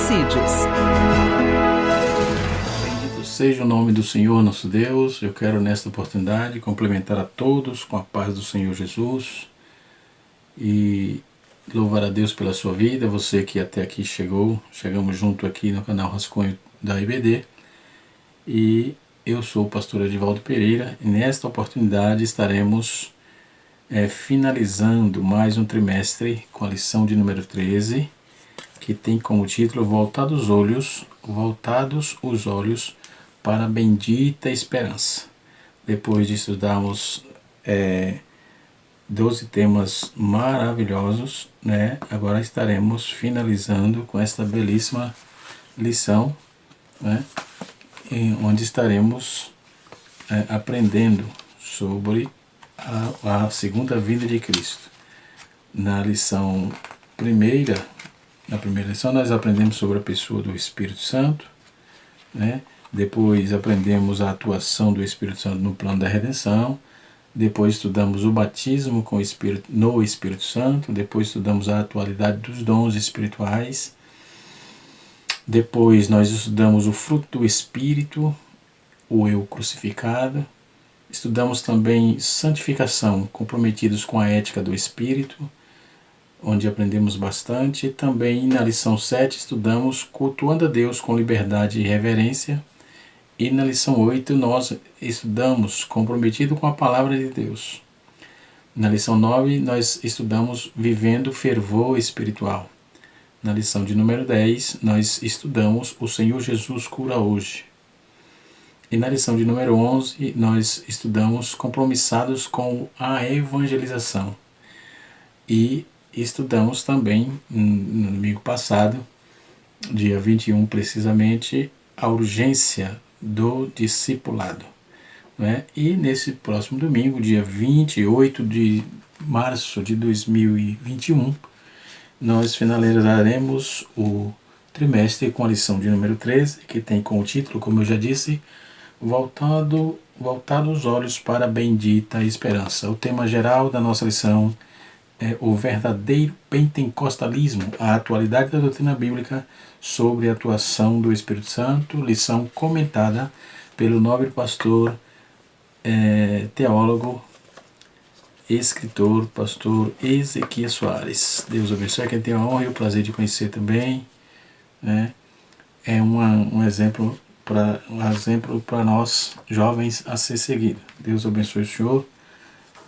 Suicídios. Bendito seja o nome do Senhor nosso Deus. Eu quero nesta oportunidade complementar a todos com a paz do Senhor Jesus e louvar a Deus pela sua vida, você que até aqui chegamos junto aqui no canal Rascunho da IBD, e eu sou o pastor Edivaldo Pereira e nesta oportunidade estaremos finalizando mais um trimestre com a lição de número 13, que tem como título Voltados os olhos para a bendita esperança. Depois de estudarmos 12 temas maravilhosos, né? Agora estaremos finalizando com esta belíssima lição, né? Onde estaremos aprendendo sobre a segunda vinda de Cristo. Na primeira lição nós aprendemos sobre a pessoa do Espírito Santo, né? Depois aprendemos a atuação do Espírito Santo no plano da redenção. Depois estudamos o batismo no Espírito Santo. Depois estudamos a atualidade dos dons espirituais. Depois nós estudamos o fruto do Espírito, o eu crucificado. Estudamos também santificação, comprometidos com a ética do Espírito, onde aprendemos bastante. Também na lição 7 estudamos cultuando a Deus com liberdade e reverência. E na lição 8 nós estudamos comprometido com a palavra de Deus. Na lição 9 nós estudamos vivendo fervor espiritual. Na lição de número 10 nós estudamos o Senhor Jesus cura hoje. E na lição de número 11 nós estudamos compromissados com a evangelização. E estudamos também no domingo passado, dia 21 precisamente, a urgência do discipulado, né? E nesse próximo domingo, dia 28 de março de 2021, nós finalizaremos o trimestre com a lição de número 13, que tem como título, como eu já disse, Voltado os olhos para a bendita esperança. O tema geral da nossa lição é o verdadeiro pentecostalismo, a atualidade da doutrina bíblica sobre a atuação do Espírito Santo, lição comentada pelo nobre pastor, teólogo, escritor, pastor Ezequias Soares. Deus abençoe quem tem a honra e o prazer de conhecer também, né? É um exemplo para nós jovens a ser seguido. Deus abençoe o senhor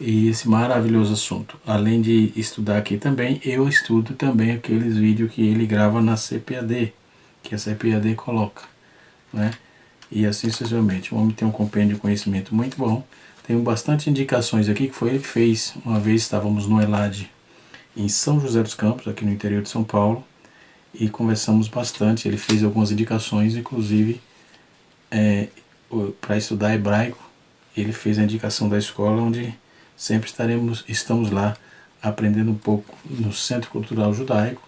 e esse maravilhoso assunto. Além de estudar aqui também, eu estudo também aqueles vídeos que ele grava na CPAD, que a CPAD coloca, né? E assim sucessivamente. O homem tem um compêndio de conhecimento muito bom. Tenho bastante indicações aqui que foi ele que fez. Uma vez estávamos no ELAD em São José dos Campos, aqui no interior de São Paulo, e conversamos bastante. Ele fez algumas indicações, inclusive para estudar hebraico. Ele fez a indicação da escola, onde sempre estamos lá aprendendo um pouco no Centro Cultural Judaico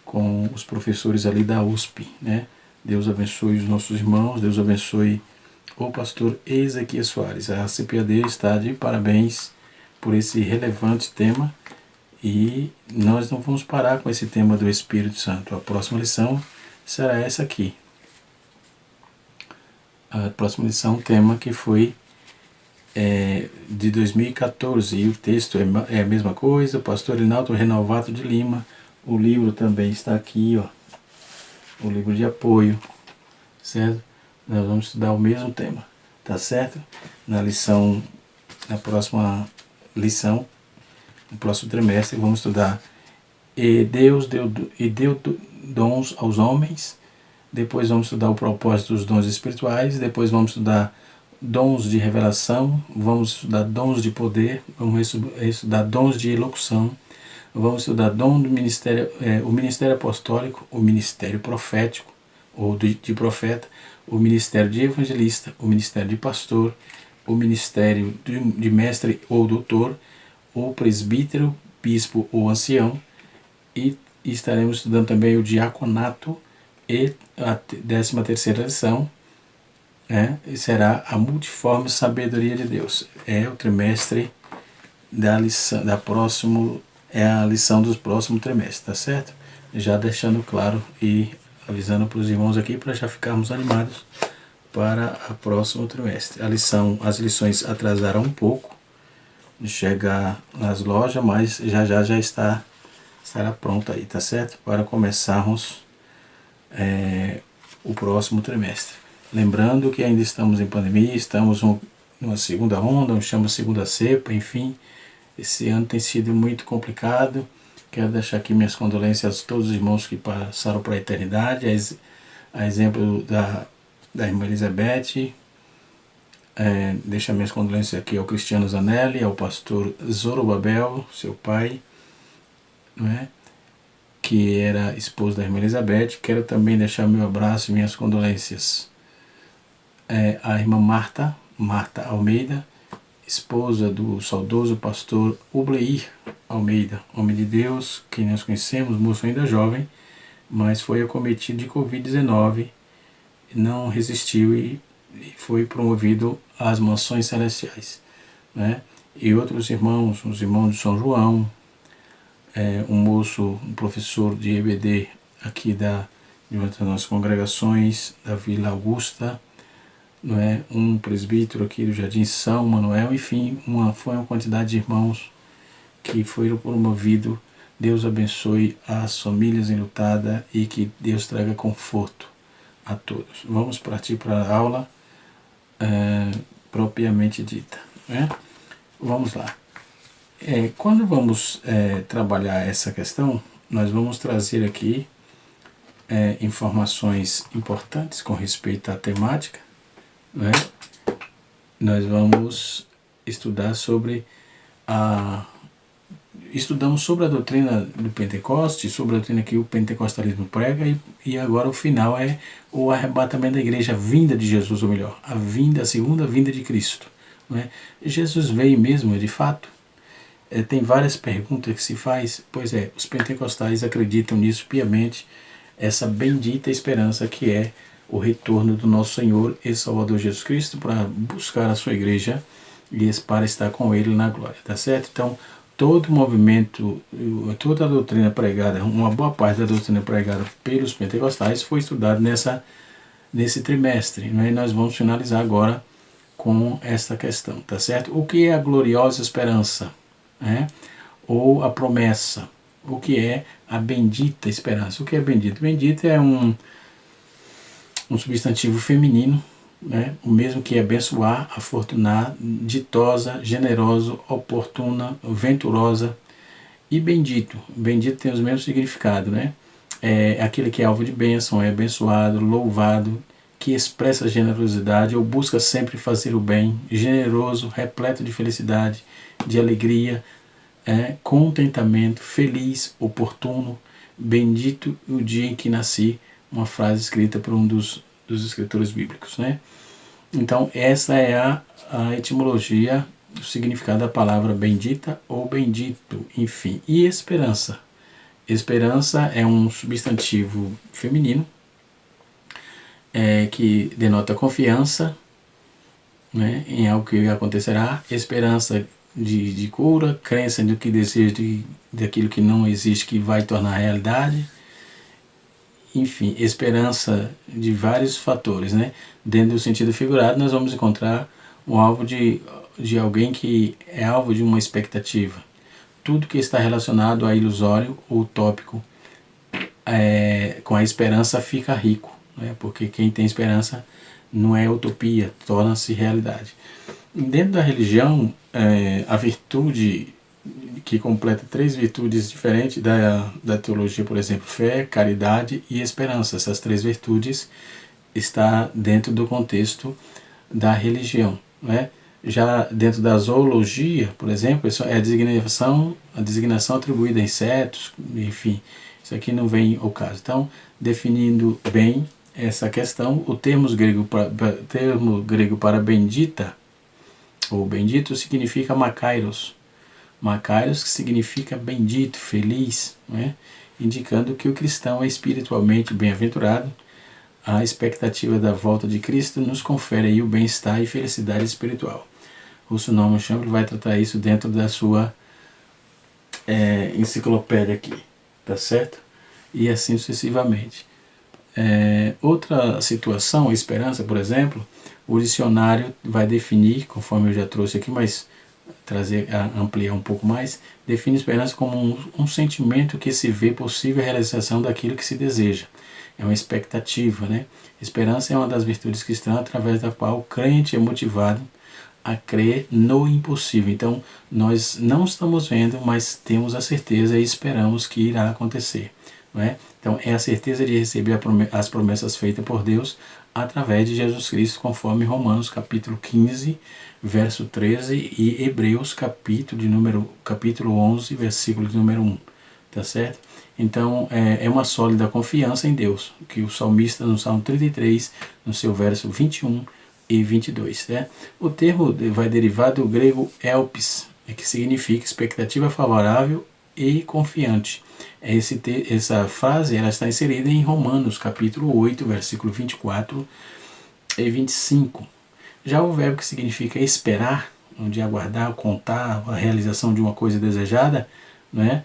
com os professores ali da USP, né? Deus abençoe os nossos irmãos, Deus abençoe o pastor Ezequias Soares. A CPAD está de parabéns por esse relevante tema e nós não vamos parar com esse tema do Espírito Santo. A próxima lição será essa aqui. A próxima lição, um tema que foi de 2014, e o texto é a mesma coisa, o pastor Rinaldo Renovato de Lima. O livro também está aqui, ó, o livro de apoio, certo? Nós vamos estudar o mesmo tema, tá certo? Na próxima lição, no próximo trimestre, vamos estudar Deus deu dons aos homens. Depois vamos estudar o propósito dos dons espirituais. Depois vamos estudar dons de revelação. Vamos estudar dons de poder. Vamos estudar dons de elocução. Vamos estudar dom do ministério, o ministério apostólico, o ministério profético ou de profeta, o ministério de evangelista, o ministério de pastor, o ministério de mestre ou doutor, o presbítero, bispo ou ancião. E estaremos estudando também o diaconato. E a 13ª lição será a multiforme sabedoria de Deus. É o trimestre da lição, a lição dos próximos trimestres, tá certo? Já deixando claro e avisando para os irmãos aqui para já ficarmos animados para o próximo trimestre. As lições atrasaram um pouco de chegar nas lojas, mas já estará pronto aí, tá certo? Para começarmos o próximo trimestre. Lembrando que ainda estamos em pandemia, estamos numa segunda onda, chama segunda cepa, enfim. Esse ano tem sido muito complicado. Quero deixar aqui minhas condolências a todos os irmãos que passaram para a eternidade, a exemplo da irmã Elizabeth. Deixo minhas condolências aqui ao Cristiano Zanelli, ao pastor Zorobabel, seu pai, não é? Que era esposo da irmã Elizabeth. Quero também deixar meu abraço e minhas condolências à irmã Marta Almeida, esposa do saudoso pastor Ubleir Almeida, homem de Deus, que nós conhecemos, moço ainda jovem, mas foi acometido de Covid-19, não resistiu e foi promovido às mansões celestiais, né? E outros irmãos, os irmãos de São João, um professor de EBD aqui de uma das nossas congregações, da Vila Augusta, não é? Um presbítero aqui do Jardim São Manuel, enfim, foi uma quantidade de irmãos que foram promovidos. Deus abençoe as famílias enlutadas e que Deus traga conforto a todos. Vamos partir para a aula propriamente dita, né? Vamos lá. Quando vamos trabalhar essa questão, nós vamos trazer aqui informações importantes com respeito à temática, né? Nós vamos estudar estudamos sobre a doutrina do Pentecoste, sobre a doutrina que o pentecostalismo prega, e agora o final é o arrebatamento da igreja, a vinda de Jesus, ou melhor, a segunda vinda de Cristo, não é? Jesus veio mesmo, de fato? Tem várias perguntas que se faz. Pois os pentecostais acreditam nisso piamente, essa bendita esperança que é o retorno do nosso Senhor e Salvador Jesus Cristo para buscar a sua igreja e para estar com Ele na glória, tá certo? Então, todo o movimento, toda a doutrina pregada, uma boa parte da doutrina pregada pelos pentecostais foi estudada nesse trimestre, né? E nós vamos finalizar agora com essa questão, tá certo? O que é a gloriosa esperança, né? Ou a promessa? O que é a bendita esperança? O que é bendito? Bendito é um substantivo feminino, né? O mesmo que abençoar, afortunar, ditosa, generoso, oportuna, venturosa. E bendito. Bendito tem os mesmos significados, né? É aquele que é alvo de bênção, é abençoado, louvado, que expressa generosidade ou busca sempre fazer o bem, generoso, repleto de felicidade, de alegria, contentamento, feliz, oportuno. Bendito o dia em que nasci, uma frase escrita por um dos escritores bíblicos, né? Então essa é a etimologia, o significado da palavra bendita ou bendito, enfim. E esperança? Esperança é um substantivo feminino que denota confiança, né, em algo que acontecerá, esperança de cura, crença no que deseja daquilo que não existe, que vai tornar realidade. Enfim, esperança de vários fatores, né? Dentro do sentido figurado, nós vamos encontrar um alvo de alguém que é alvo de uma expectativa. Tudo que está relacionado a ilusório ou utópico, com a esperança fica rico, né? Porque quem tem esperança não é utopia, torna-se realidade. Dentro da religião, a virtude que completa 3 virtudes diferentes da teologia, por exemplo, fé, caridade e esperança. Essas 3 virtudes estão dentro do contexto da religião, né? Já dentro da zoologia, por exemplo, isso é a designação atribuída a insetos, enfim, isso aqui não vem ao caso. Então, definindo bem essa questão, o termo grego para bendita ou bendito significa makairos. Makairos, que significa bendito, feliz, né? Indicando que o cristão é espiritualmente bem-aventurado. A expectativa da volta de Cristo nos confere aí o bem-estar e felicidade espiritual. Russell Norman Chamberlain vai tratar isso dentro da sua enciclopédia aqui, tá certo? E assim sucessivamente. Outra situação, a esperança, por exemplo, o dicionário vai definir, conforme eu já trouxe aqui, mas ampliar um pouco mais, define esperança como um sentimento que se vê possível a realização daquilo que se deseja. É uma expectativa, né? Esperança é uma das virtudes cristãs através da qual o crente é motivado a crer no impossível. Então, nós não estamos vendo, mas temos a certeza e esperamos que irá acontecer. Não é? Então, é a certeza de receber as promessas feitas por Deus através de Jesus Cristo, conforme Romanos capítulo 15, verso 13 e Hebreus capítulo 11, versículo de número 1. Tá certo? Então, é uma sólida confiança em Deus, que o salmista no Salmo 33, no seu verso 21 e 22. Né? O termo vai derivar do grego elpis, que significa expectativa favorável e confiante. Essa frase ela está inserida em Romanos capítulo 8, versículo 24 e 25. Já o verbo que significa esperar, onde aguardar, contar a realização de uma coisa desejada, né?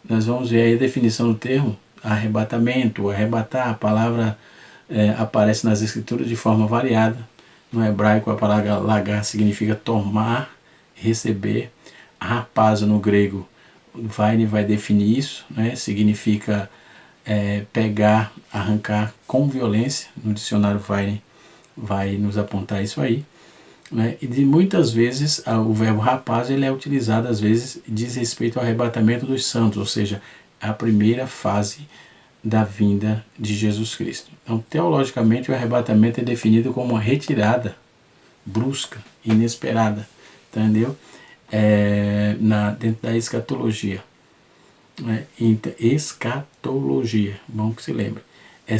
Nós vamos ver aí a definição do termo arrebatamento, arrebatar. A palavra aparece nas escrituras de forma variada. No hebraico a palavra lagar significa tomar, receber. Rapazo no grego, Weine vai definir isso, né? Significa pegar, arrancar com violência. No dicionário Weine vai nos apontar isso aí. Né? E de muitas vezes o verbo rapaz ele é utilizado, às vezes diz respeito ao arrebatamento dos santos, ou seja, a primeira fase da vinda de Jesus Cristo. Então, teologicamente, o arrebatamento é definido como uma retirada brusca, inesperada, entendeu? Dentro da escatologia. Né? Escatologia, bom que se lembre. É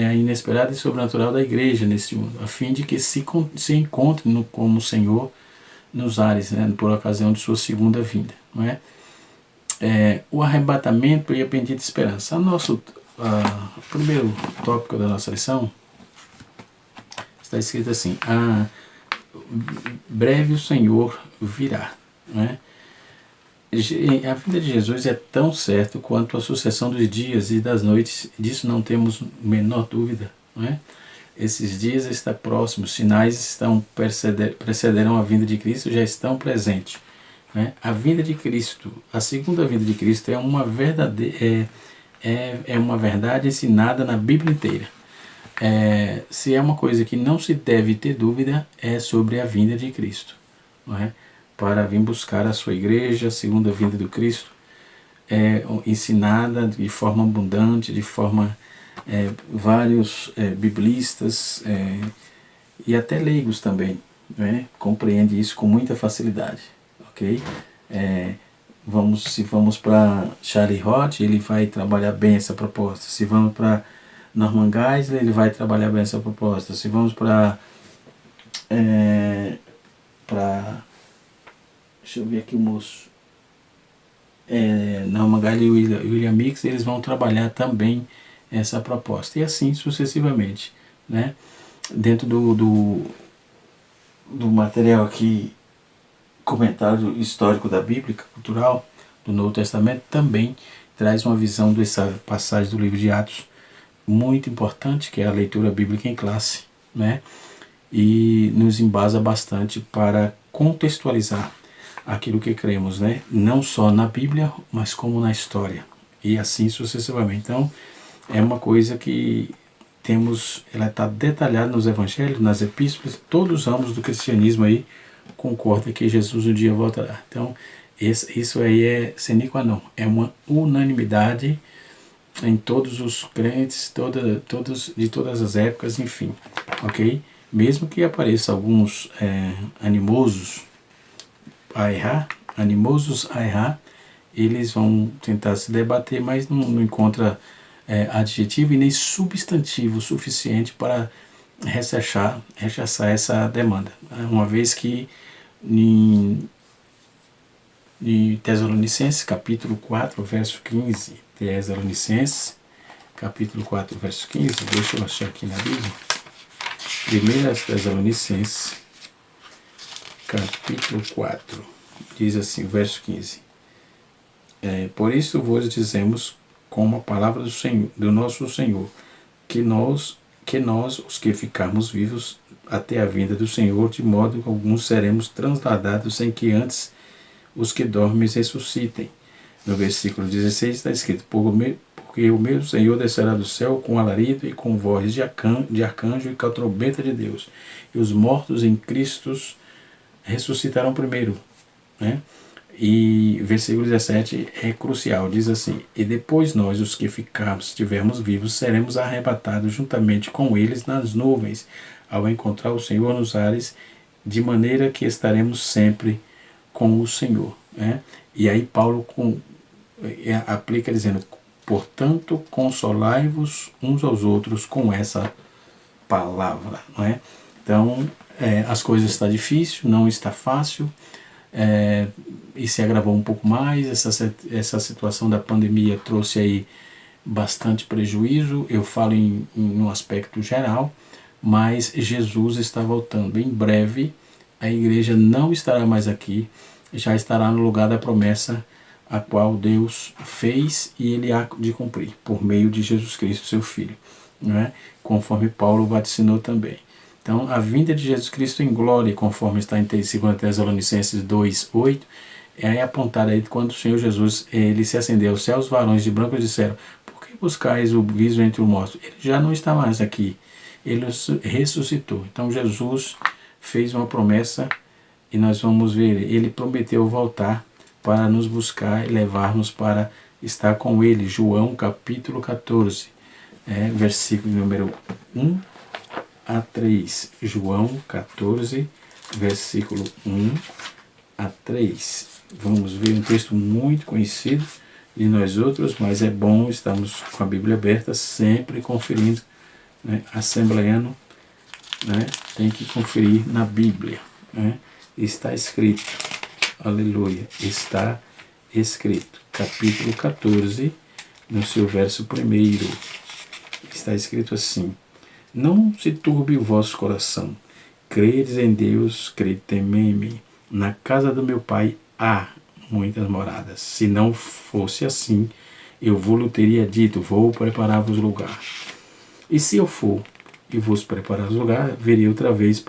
a inesperada e sobrenatural da igreja neste mundo, a fim de que se encontre como Senhor nos ares, né, por ocasião de sua segunda vinda. Não é? O arrebatamento e a bendita esperança. O primeiro tópico da nossa lição está escrito assim: breve o Senhor virá. Não é? A vinda de Jesus é tão certo quanto a sucessão dos dias e das noites, disso não temos menor dúvida. Não é? Esses dias estão próximos, sinais precederão a vinda de Cristo, já estão presentes. Né? A vinda de Cristo, a segunda vinda de Cristo é uma verdade ensinada na Bíblia inteira. Se é uma coisa que não se deve ter dúvida, é sobre a vinda de Cristo. Não é? Para vir buscar a sua igreja, a segunda vinda do Cristo, ensinada de forma abundante, de forma vários biblistas e até leigos também, né, compreendem isso com muita facilidade, ok? Se vamos para Charlie Roth, ele vai trabalhar bem essa proposta. Se vamos para Norman Geisler, ele vai trabalhar bem essa proposta. Se vamos para deixa eu ver aqui o moço. Norman Geisler e William Mix, eles vão trabalhar também essa proposta. E assim sucessivamente. Né? Dentro do material aqui, comentário histórico da Bíblia Cultural, do Novo Testamento, também traz uma visão dessa passagem do livro de Atos, muito importante, que é a leitura bíblica em classe. Né? E nos embasa bastante para contextualizar aquilo que cremos, né? Não só na Bíblia, mas como na história, e assim sucessivamente. Então, é uma coisa que ela está detalhada nos evangelhos, nas epístolas, todos os ramos do cristianismo aí concordam que Jesus um dia voltará. Então, isso aí é sine qua non, é uma unanimidade em todos os crentes, de todas as épocas, enfim, ok? Mesmo que apareçam alguns animosos a errar, eles vão tentar se debater, mas não encontra adjetivo e nem substantivo suficiente para rechaçar essa demanda. Uma vez que em Tessalonicenses capítulo 4, verso 15, Tessalonicenses capítulo 4, verso 15, deixa eu achar aqui na Bíblia, 1 Tessalonicenses capítulo 4, diz assim, verso 15: por isso vos dizemos, como a palavra do nosso Senhor, que nós, os que ficarmos vivos até a vinda do Senhor, de modo que alguns seremos transladados sem que antes os que dormem ressuscitem. No versículo 16 está escrito: porque o mesmo Senhor descerá do céu com alarido e com voz de arcanjo e com a trombeta de Deus, e os mortos em Cristo ressuscitarão primeiro. Né? E versículo 17 é crucial, diz assim: e depois nós, os que ficarmos, estivermos vivos, seremos arrebatados juntamente com eles nas nuvens, ao encontrar o Senhor nos ares, de maneira que estaremos sempre com o Senhor. Né? E aí Paulo aplica dizendo: portanto, consolai-vos uns aos outros com essa palavra. Não é? Então, as coisas estão difíceis, não está fácil, e se agravou um pouco mais. Essa situação da pandemia trouxe aí bastante prejuízo. Eu falo em um aspecto geral, mas Jesus está voltando. Em breve, a igreja não estará mais aqui, já estará no lugar da promessa a qual Deus fez e ele há de cumprir, por meio de Jesus Cristo, seu Filho, não é? Conforme Paulo vaticinou também. Então, a vinda de Jesus Cristo em glória, conforme está em 2 Tessalonicenses 2:8, é apontada aí quando o Senhor Jesus ele se ascendeu aos céus, os varões de branco disseram: por que buscais o viso entre os mortos? Ele já não está mais aqui, ele ressuscitou. Então, Jesus fez uma promessa e nós vamos ver, ele prometeu voltar para nos buscar e levar-nos para estar com ele. João capítulo 14, versículo número 1 a 3. João 14, versículo 1 a 3. Vamos ver um texto muito conhecido de nós outros, mas é bom estarmos com a Bíblia aberta, sempre conferindo, né? Assembleano, né? Tem que conferir na Bíblia, né? Está escrito, aleluia, está escrito, capítulo 14, no seu verso 1, está escrito assim: não se turbe o vosso coração, credes em Deus, crede também em mim. Na casa do meu pai há muitas moradas. Se não fosse assim, eu vos teria dito: vou preparar-vos lugar. E se eu for e vos preparar lugar, virei outra vez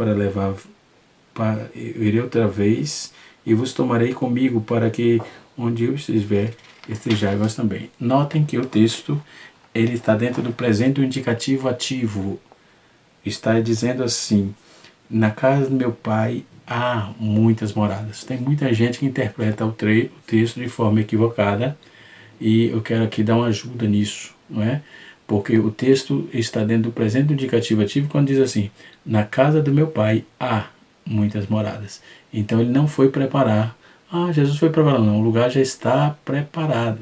e vos tomarei comigo, para que onde eu estiver, estejais vós também. Notem que o texto ele está dentro do presente do indicativo ativo. Está dizendo assim: na casa do meu pai há muitas moradas. Tem muita gente que interpreta o texto de forma equivocada, e eu quero aqui dar uma ajuda nisso, não é? Porque o texto está dentro do presente do indicativo ativo quando diz assim: na casa do meu pai há muitas moradas. Então ele não foi preparar. Jesus foi preparar. Não, o lugar já está preparado,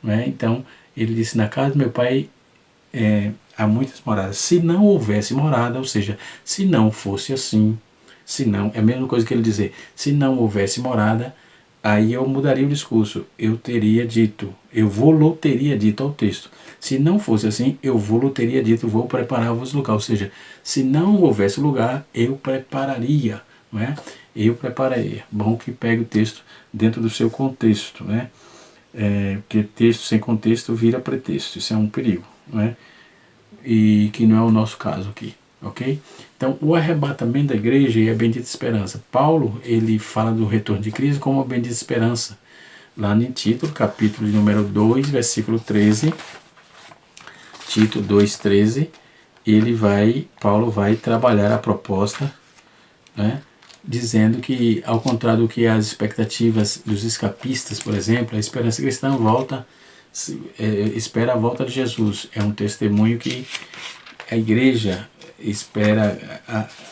não é? Então ele disse: na casa do meu pai há muitas moradas. Se não houvesse morada, ou seja, se não fosse assim, se não, é a mesma coisa que ele dizer: se não houvesse morada, aí eu mudaria o discurso. Eu teria dito, eu vou teria dito ao texto. Se não fosse assim, eu vou teria dito: vou preparar-vos lugar. Ou seja, se não houvesse lugar, eu prepararia, não é? Eu prepararia. Bom que pegue o texto dentro do seu contexto, né? Porque texto sem contexto vira pretexto. Isso é um perigo, não é? E que não é o nosso caso aqui, ok? Então, o arrebatamento da igreja e a bendita esperança. Paulo, ele fala do retorno de Cristo como a bendita esperança. Lá em Tito, capítulo número 2, versículo 13, Tito 2,13, Paulo vai trabalhar a proposta, né, dizendo que, ao contrário do que as expectativas dos escapistas, por exemplo, a esperança cristã espera a volta de Jesus. É um testemunho que a igreja espera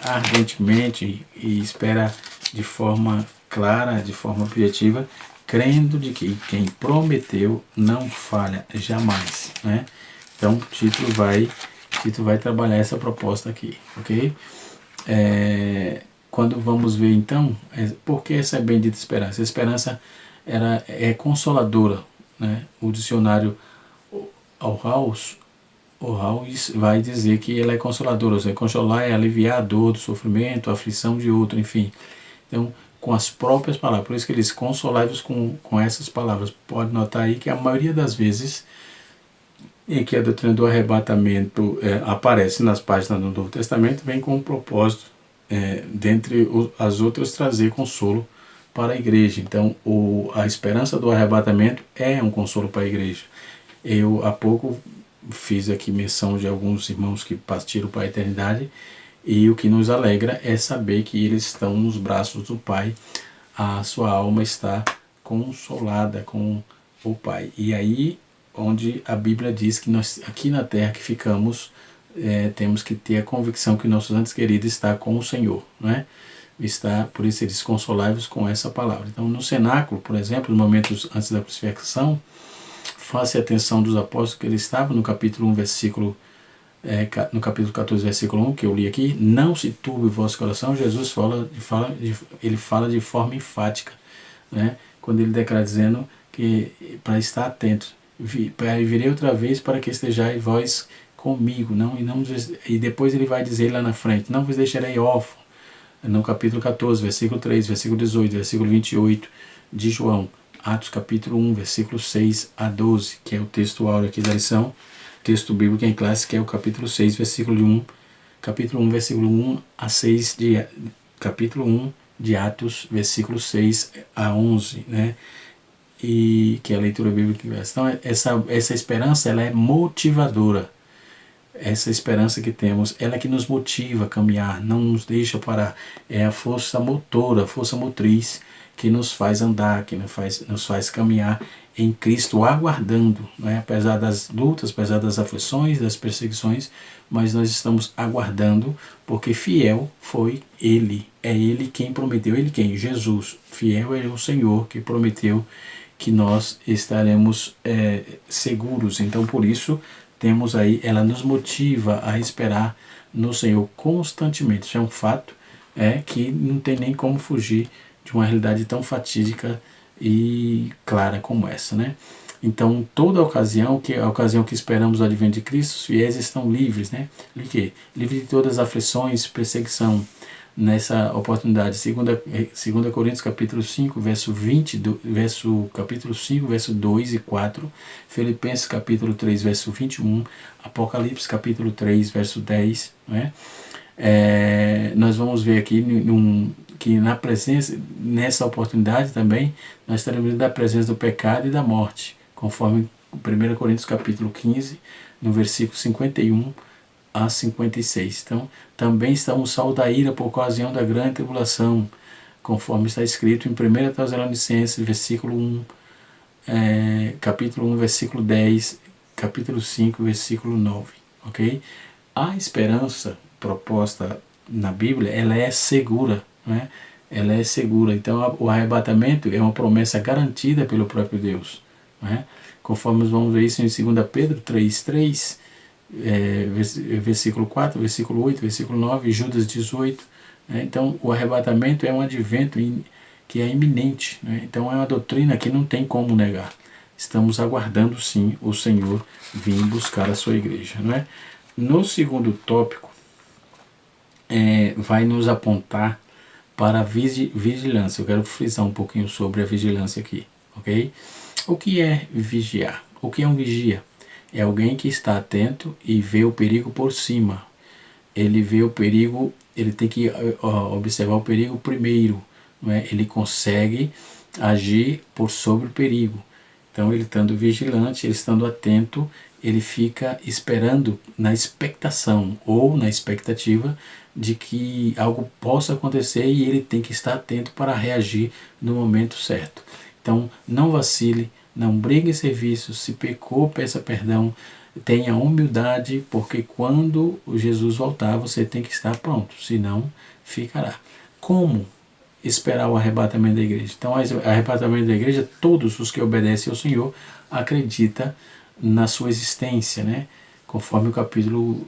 ardentemente e espera de forma clara, de forma objetiva, crendo de que quem prometeu não falha jamais, né? Então Tito vai trabalhar essa proposta aqui, ok? Quando vamos ver então, por que essa bendita esperança? A esperança é consoladora, né? O dicionário House vai dizer que ela é consoladora, ou seja, consolar é aliviar a dor do sofrimento, a aflição de outro, enfim. Então, com as próprias palavras, por isso que ele diz: consolai-vos com essas palavras. Pode notar aí que a maioria das vezes em que a doutrina do arrebatamento aparece nas páginas do Novo Testamento, vem com um propósito, dentre as outras, trazer consolo para a igreja. Então, a esperança do arrebatamento é um consolo para a igreja. Eu, há pouco, fiz aqui menção de alguns irmãos que partiram para a eternidade, e o que nos alegra é saber que eles estão nos braços do Pai, a sua alma está consolada com o Pai. E aí, onde a Bíblia diz que nós, aqui na terra que ficamos, temos que ter a convicção que nossos antes queridos está com o Senhor, não é? Está, por isso ele diz, consolai-vos com essa palavra. Então, no cenáculo, por exemplo, nos momentos antes da crucificação, faça atenção dos apóstolos que ele estava no capítulo 1, no capítulo 14, versículo 1, que eu li aqui: não se turbe o vosso coração. Jesus ele fala de forma enfática, né? Quando ele declara dizendo que para estar atento, virei outra vez para que estejais vós comigo, e depois ele vai dizer lá na frente: não vos deixarei órfão, no capítulo 14, versículo 3, versículo 18, versículo 28 de João. Atos capítulo 1, versículo 6 a 12, que é o texto áureo aqui da lição, texto bíblico em classe, que é o capítulo 6, versículo 1, capítulo 1, versículo 1 a 6 capítulo 1 de Atos, versículo 6 a 11, né? E que é a leitura bíblica em classe. Então, essa esperança, ela é motivadora. Essa esperança que temos, ela é que nos motiva a caminhar, não nos deixa parar. É a força motora, a força motriz que nos faz andar, que nos faz caminhar em Cristo, aguardando, né? Apesar das lutas, apesar das aflições, das perseguições, mas nós estamos aguardando, porque fiel foi Ele. É Ele quem prometeu. Ele quem? Jesus. Fiel é o Senhor que prometeu que nós estaremos seguros. Então, por isso, temos aí, ela nos motiva a esperar no Senhor constantemente. Isso é um fato, que não tem nem como fugir de uma realidade tão fatídica e clara como essa, né? Então, toda ocasião, a ocasião que esperamos o advento de Cristo, os fiéis estão livres, né? Livres de todas as aflições, perseguição. Nessa oportunidade, 2 Coríntios capítulo 5, capítulo 5, verso 2 e 4, Filipenses capítulo 3, verso 21, Apocalipse capítulo 3, verso 10, né? Nós vamos ver aqui que na presença, nessa oportunidade também, nós estaremos da presença do pecado e da morte, conforme 1 Coríntios capítulo 15, no versículo 51 a 56. Então, também estamos salvos da ira por ocasião da grande tribulação, conforme está escrito em 1 Tessalonicenses, versículo 1, capítulo 1, versículo 10, capítulo 5, versículo 9. Ok? A esperança proposta na Bíblia, ela é segura, né? Ela é segura. Então, o arrebatamento é uma promessa garantida pelo próprio Deus, né? Conforme vamos ver isso em 2 Pedro 3:3, versículo 4, versículo 8, versículo 9, Judas 18. Né? Então, o arrebatamento é um advento que é iminente, né? Então, é uma doutrina que não tem como negar. Estamos aguardando, sim, o Senhor vir buscar a sua igreja, não é? No segundo tópico, vai nos apontar para a vigilância. Eu quero frisar um pouquinho sobre a vigilância aqui, ok? O que é vigiar? O que é um vigia? É alguém que está atento e vê o perigo por cima. Ele vê o perigo, ele tem que observar o perigo primeiro, não é? Ele consegue agir por sobre o perigo. Então, ele estando vigilante, ele estando atento, ele fica esperando, na expectação ou na expectativa de que algo possa acontecer, e ele tem que estar atento para reagir no momento certo. Então, não vacile, não brigue em serviço, se pecou, peça perdão, tenha humildade, porque quando Jesus voltar, você tem que estar pronto, senão ficará. Como esperar o arrebatamento da igreja? Então, o arrebatamento da igreja, todos os que obedecem ao Senhor acreditam na sua existência, né? Conforme o capítulo,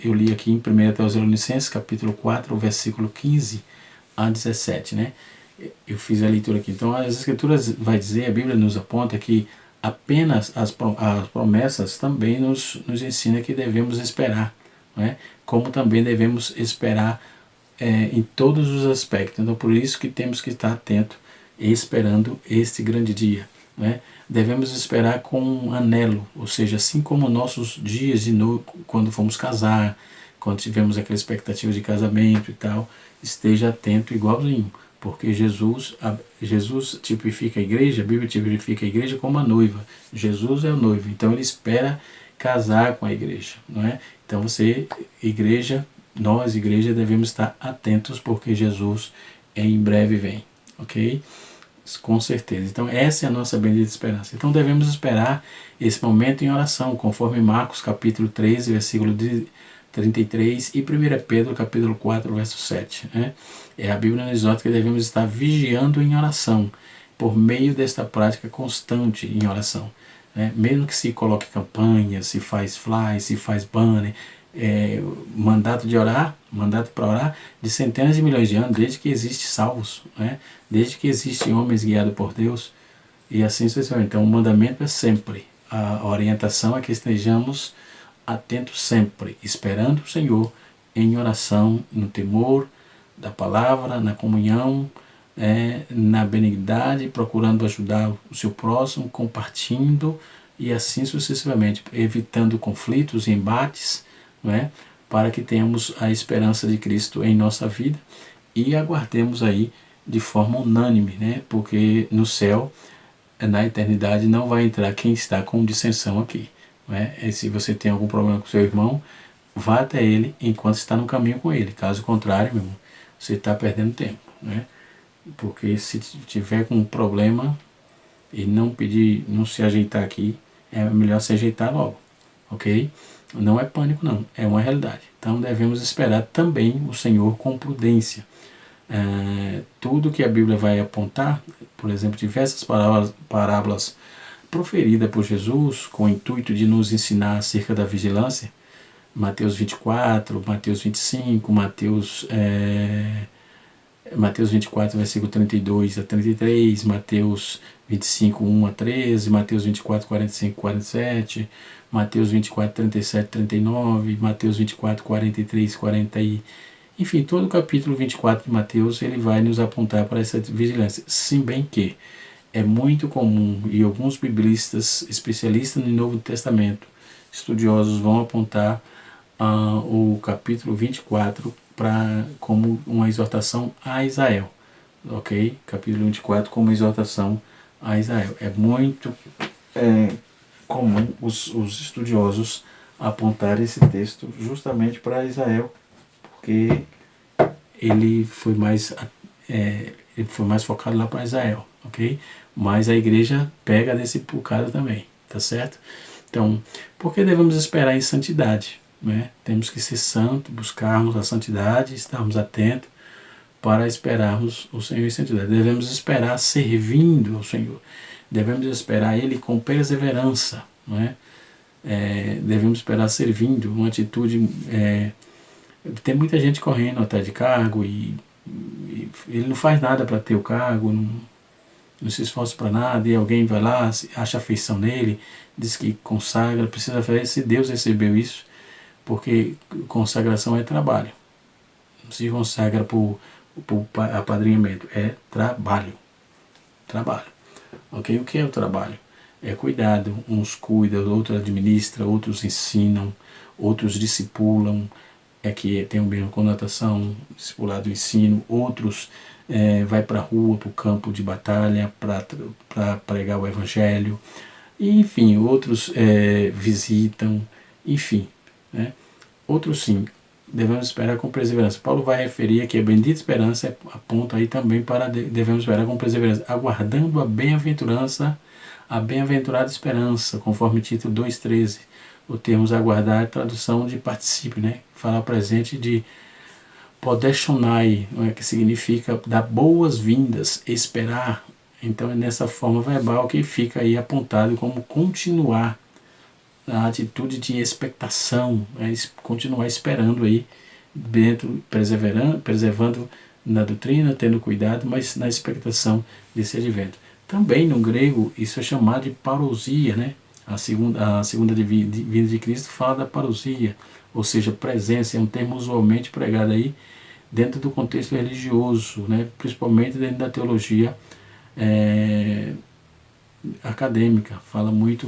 eu li aqui em 1 Tessalonicenses, capítulo 4, versículo 15 a 17, né? Eu fiz a leitura aqui. Então, as Escrituras vai dizer, a Bíblia nos aponta que apenas as promessas também nos ensina que devemos esperar, né? Como também devemos esperar em todos os aspectos. Então, por isso que temos que estar atento, esperando este grande dia, né? devemos esperar com um anelo, ou seja, assim como nossos dias de noite, quando fomos casar, quando tivemos aquela expectativa de casamento e tal, esteja atento igualzinho, porque Jesus tipifica a igreja, a Bíblia tipifica a igreja como a noiva, Jesus é o noivo, então ele espera casar com a igreja, não é? Então nós igreja devemos estar atentos porque Jesus em breve vem, ok? Com certeza. Então essa é a nossa bendita esperança. Então devemos esperar esse momento em oração, conforme Marcos capítulo 13, versículo 33 e 1 Pedro capítulo 4, verso 7. Né? A Bíblia nos exorta que devemos estar vigiando em oração, por meio desta prática constante em oração. Né? Mesmo que se coloque campanha, se faz fly, se faz banner, mandato para orar de centenas de milhões de anos, desde que existem salvos, né? Desde que existem homens guiados por Deus, e assim sucessivamente. Então o mandamento é sempre, a orientação é que estejamos atentos sempre, esperando o Senhor em oração, no temor da palavra, na comunhão, na benignidade, procurando ajudar o seu próximo, compartilhando e assim sucessivamente, evitando conflitos e embates, não é? Para que tenhamos a esperança de Cristo em nossa vida e aguardemos aí de forma unânime, né? Porque no céu, na eternidade, não vai entrar quem está com dissensão aqui. Não é? E se você tem algum problema com seu irmão, vá até ele enquanto está no caminho com ele. Caso contrário, meu irmão, você está perdendo tempo. Né? Porque se tiver com um problema e não se ajeitar aqui, é melhor se ajeitar logo. Ok? Não é pânico não, é uma realidade. Então devemos esperar também o Senhor com prudência. Tudo que a Bíblia vai apontar, por exemplo, diversas parábolas proferidas por Jesus com o intuito de nos ensinar acerca da vigilância, Mateus 24, Mateus 25, Mateus 24, versículo 32 a 33, Mateus 25, 1 a 13, Mateus 24, 45, 47, Mateus 24, 37, 39, Mateus 24, 43, 40 enfim, todo o capítulo 24 de Mateus ele vai nos apontar para essa vigilância, se bem que é muito comum, e alguns biblistas, especialistas no Novo Testamento, estudiosos, vão apontar o capítulo 24 como uma exortação a Israel, ok? Capítulo 24 como exortação a Israel. É muito comum os estudiosos apontar esse texto justamente para Israel, porque ele foi mais focado lá para Israel, ok? Mas a igreja pega desse bocado também, tá certo? Então, por que devemos esperar em santidade? Né? Temos que ser santos, buscarmos a santidade, estarmos atentos para esperarmos o Senhor em santidade. Devemos esperar servindo ao Senhor. Devemos esperar Ele com perseverança. Não é? Devemos esperar servindo, uma atitude... tem muita gente correndo atrás de cargo e ele não faz nada para ter o cargo, não se esforça para nada, e alguém vai lá, acha afeição nele, diz que consagra, precisa fazer. Se Deus recebeu isso, porque consagração é trabalho. Não se consagra por apadrinhamento, é trabalho. Trabalho. Ok? O que é o trabalho? É cuidado. Uns cuidam, outros administram, outros ensinam, outros discipulam, que tem a mesma conotação, discipulado, ensino. Outros vai para a rua, para o campo de batalha, para pregar o evangelho. E, enfim, outros visitam, enfim. Né? Outros sim, devemos esperar com perseverança. Paulo vai referir que a bendita esperança aponta aí também para devemos esperar com perseverança, aguardando a bem-aventurança, a bem-aventurada esperança, conforme título 2,13. O termo aguardar é tradução de particípio, né? Fala presente de podeshonai, que significa dar boas-vindas, esperar. Então é nessa forma verbal que fica aí apontado como continuar a atitude de expectação, continuar esperando aí dentro, preservando na doutrina, tendo cuidado, mas na expectação desse advento. Também no grego isso é chamado de parousia, né? A segunda vinda de Cristo fala da parousia, ou seja, presença, é um termo usualmente pregado aí dentro do contexto religioso, né? Principalmente dentro da teologia acadêmica, fala muito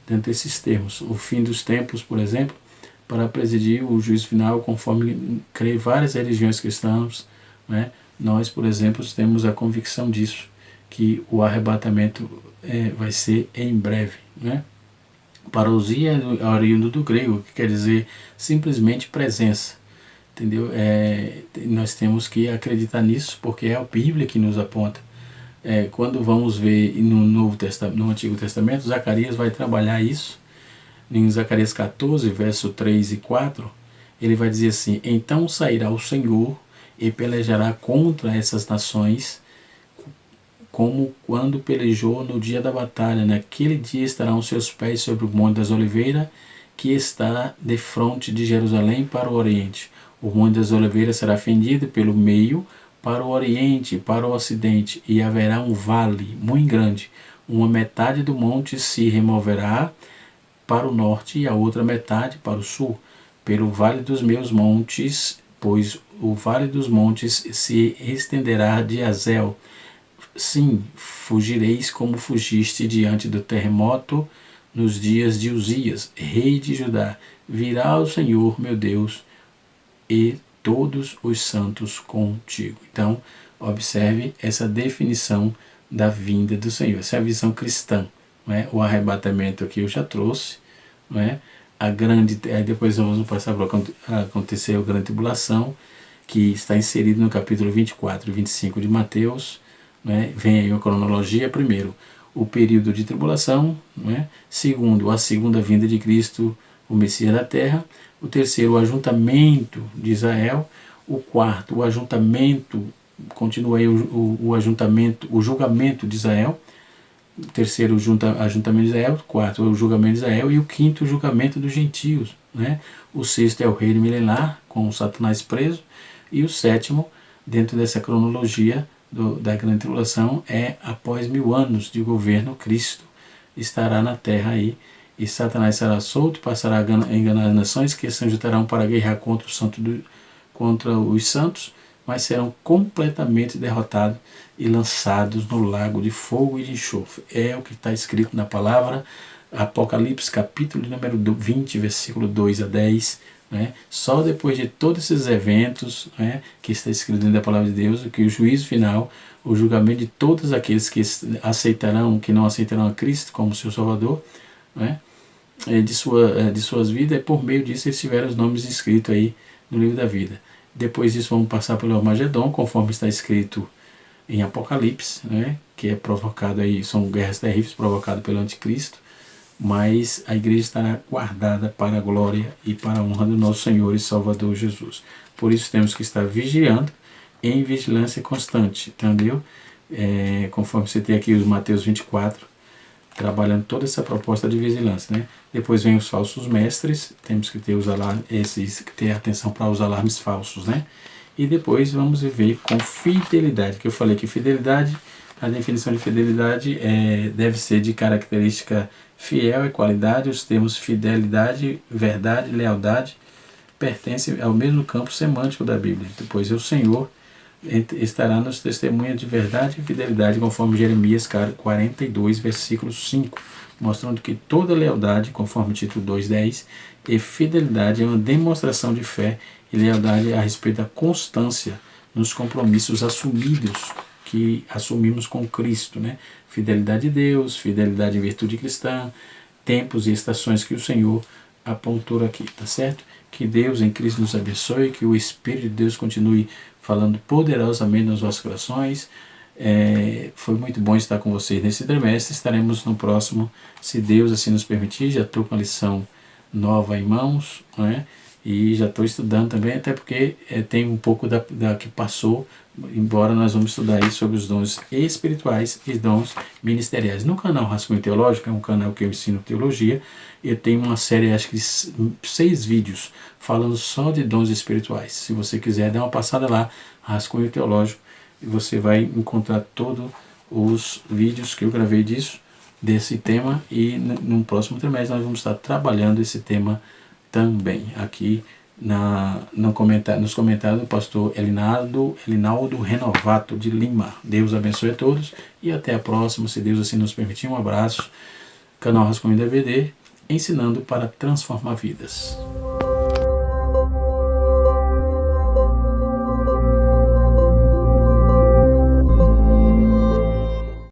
dentro desses termos. O fim dos tempos, por exemplo, para presidir o juízo final, conforme creem várias religiões cristãs, né? Nós, por exemplo, temos a convicção disso, que o arrebatamento vai ser em breve, né? Parousia é oriundo do grego, que quer dizer simplesmente presença, entendeu? Nós temos que acreditar nisso, porque é a Bíblia que nos aponta. Quando vamos ver no Antigo Testamento, Zacarias vai trabalhar isso. Em Zacarias 14, verso 3 e 4, ele vai dizer assim: então sairá o Senhor e pelejará contra essas nações, como quando pelejou no dia da batalha. Naquele dia estarão seus pés sobre o Monte das Oliveiras, que está defronte de Jerusalém para o oriente. O Monte das Oliveiras será fendido pelo meio para o oriente, para o ocidente, e haverá um vale muito grande. Uma metade do monte se removerá para o norte e a outra metade para o sul, pelo vale dos meus montes, pois o vale dos montes se estenderá de Azel. Sim, fugireis como fugiste diante do terremoto nos dias de Uzias, rei de Judá. Virá o Senhor, meu Deus, e todos os santos contigo. Então, observe essa definição da vinda do Senhor. Essa é a visão cristã. Não é? O arrebatamento aqui eu já trouxe. Não é? Depois vamos passar para acontecer a grande tribulação, que está inserido no capítulo 24 e 25 de Mateus. Não é? Vem aí uma cronologia. Primeiro, o período de tribulação. Não é? Segundo, a segunda vinda de Cristo, o Messias da terra. O terceiro, o ajuntamento de Israel. O quarto, o ajuntamento, continua aí o ajuntamento, o julgamento de Israel. O terceiro, o ajuntamento de Israel. O quarto, o julgamento de Israel. E o quinto, o julgamento dos gentios. Né? O sexto é o reino milenar, com o Satanás preso. E o sétimo, dentro dessa cronologia da grande tribulação, é após 1000 anos de governo, Cristo estará na terra aí. E Satanás será solto, passará a enganar as nações, que se juntarão para guerrear contra os santos, mas serão completamente derrotados e lançados no lago de fogo e de enxofre. É o que está escrito na palavra Apocalipse, capítulo número 20, versículo 2 a 10. Né? Só depois de todos esses eventos, né, que está escrito dentro da palavra de Deus, que o juízo final, o julgamento de todos aqueles que aceitarão, que não aceitarão a Cristo como seu Salvador, né, de suas vidas, por meio disso eles tiveram os nomes escritos aí no livro da vida. Depois disso vamos passar pelo Armagedon, conforme está escrito em Apocalipse, né, que é provocado aí, são guerras terríveis provocadas pelo anticristo, mas a igreja estará guardada para a glória e para a honra do nosso Senhor e Salvador Jesus. Por isso temos que estar vigiando em vigilância constante, entendeu? Conforme você tem aqui os Mateus 24, trabalhando toda essa proposta de vigilância, né? Depois vem os falsos mestres, temos que ter ter atenção para os alarmes falsos, né? E depois vamos viver com fidelidade, que eu falei que fidelidade, a definição de fidelidade deve ser de característica fiel e qualidade. Os termos fidelidade, verdade, lealdade pertencem ao mesmo campo semântico da Bíblia. Depois o Senhor estará nos testemunhos de verdade e fidelidade, conforme Jeremias 42, versículo 5, mostrando que toda lealdade, conforme título 2:10, e fidelidade é uma demonstração de fé e lealdade a respeito da constância nos compromissos assumidos, que assumimos com Cristo, né? Fidelidade a Deus, fidelidade em virtude cristã, tempos e estações que o Senhor apontou aqui, tá certo? Que Deus em Cristo nos abençoe, que o Espírito de Deus continue falando poderosamente nos vossos corações. Foi muito bom estar com vocês nesse trimestre. Estaremos no próximo, se Deus assim nos permitir. Já estou com a lição nova em mãos, né? E já estou estudando também, até porque tem um pouco da que passou, embora nós vamos estudar aí sobre os dons espirituais e dons ministeriais. No canal Rascunho Teológico, é um canal que eu ensino teologia, eu tenho uma série, acho que 6 vídeos, falando só de dons espirituais. Se você quiser, dá uma passada lá, Rascunho Teológico, e você vai encontrar todos os vídeos que eu gravei desse tema, e no próximo trimestre nós vamos estar trabalhando esse tema também aqui nos comentários do pastor Elinaldo Renovato de Lima. Deus abençoe a todos e até a próxima, se Deus assim nos permitir. Um abraço. Canal Rascunho DVD, ensinando para transformar vidas.